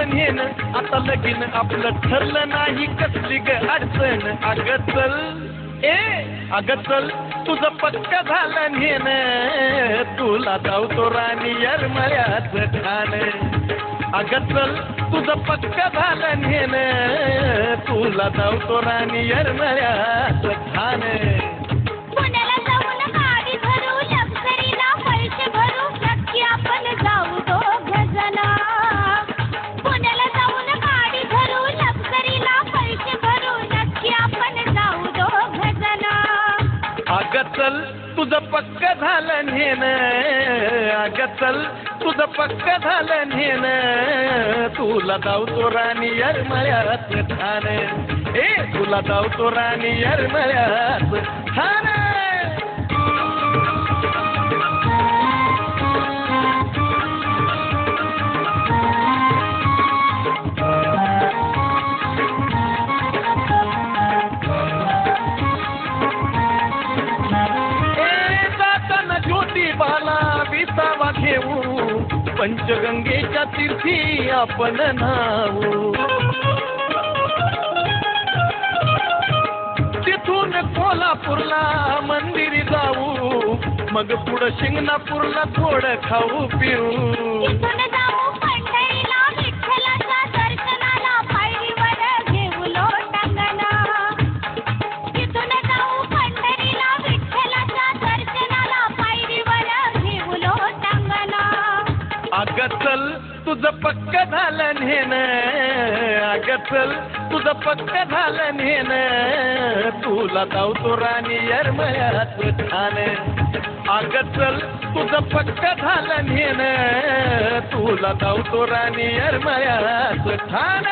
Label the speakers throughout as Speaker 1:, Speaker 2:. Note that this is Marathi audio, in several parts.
Speaker 1: नेन आता लगीन आपलं ठरलं नाही कसली ग अडचण अगं चल अगं चल तुझं पक्क झालं नेन तुला धावतो राणी येरमाळ्याचं ठाण अगं चल तुझं पक्क झालं नेन तुला धावतो राणी येरमाळ्याचं ठाण
Speaker 2: पुण्याला जाऊन गाडी भरू लक्झरीला पैसे भरू नक्की आपण जाऊ दोघं जण पुण्याला जाऊन गाडी भरू लक्झरीला पैसे भरू नक्की आपण जाऊ दोघं जण
Speaker 1: अगं चल तुझं पक्क झालं नेन अगं चल तुझं पक्क झालं नेन तुला धावतो राणी येरमाळ्याचं ठाण तुला धावतो राणी येरमाळ्याचं ठाण ज्योतिबाला विसावा घेऊ पंचगंगेच्या तीर्थी आपण नावू तिथून कोल्हापूरला मंदिरी जाऊ मग पुढं शिंगणापूरला थोडं खाऊ पिऊ
Speaker 2: तिथून जाऊ पंढरीला विठ्ठलाच्या दर्शनाला पायरीवर घेऊ लोटांगण तिथून जाऊ पंढरीला विठ्ठलाच्या दर्शनाला पायरीवर घेऊ लोटांगण
Speaker 1: अगं चल तुझं पक्क झालं नेन अगं चल तुझं पक्क झालं नेन तुला धावतो राणी येरमाळ्याचं ठाण अगं चल तुझं पक्क झालं नेन तुला धावतो राणी येरमाळ्याचं ठाण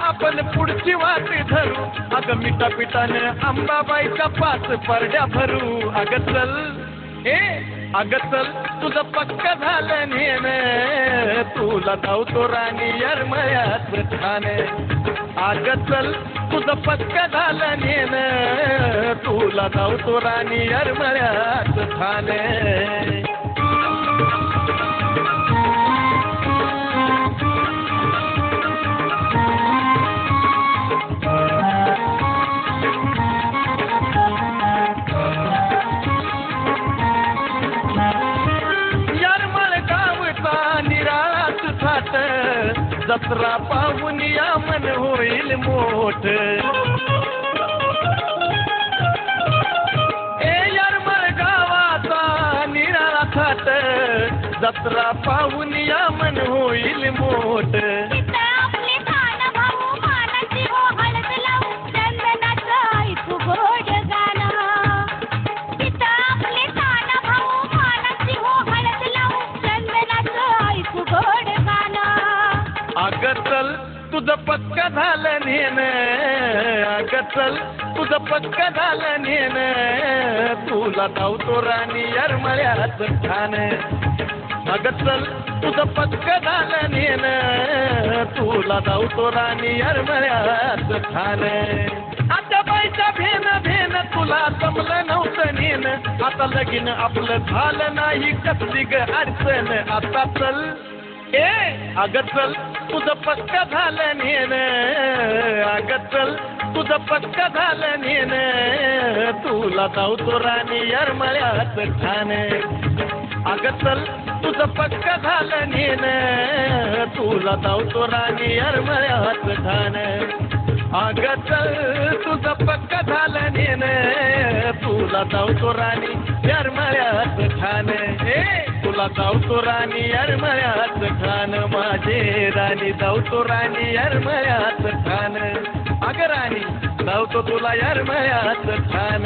Speaker 1: आपण पुढची वाट धरू अगं मिठा पिठानं अंबाबाईच्या पाच परड्या भरू अगं चल अगं चल तुझं पक्क झालं नेन तुला धावतो राणी येरमाळ्याचं ठाण अगं चल तुझं पक्क झालं नेन तुला धावतो राणी येरमाळ्याचं ठाण जत्रा पाहून या मन होईल मोठ येरमाळ गावाचा निराळा थाट जत्रा पाहून या मन होईल मोठ अगं चल तुझं पक्क झालं नेन अगं चल तुझं पक्क झालं नेन तुला धावतो राणी येरमाळ्याचं ठाण अगं चल तुझं पक्क झालं नेन तुला धावतो राणी येरमाळ्याचं ठाण आता बाईचा भेन तुला जमलं नव्हतं नेन आता लगीन आपलं झालं नाही कसली ग अडचण आता चल अगं चल तुझं पक्क झालं नेन अगं चल तुझं पक्क झालं नेन तुला धावतो राणी येरमाळ्याचं ठाण अगं चल तुझं पक्क झालं नेन तुला धावतो राणी येरमाळ्याचं ठाण अगं चल तुझं पक्क झालं नेन तुला धावतो राणी येरमाळ्याचं ठाण तुला धावतो राणी येरमाळ्याचं ठाण माझे राणी धावतो राणी येरमाळ्याचं ठाण अगं राणी धावतो तुला येरमाळ्याचं ठाण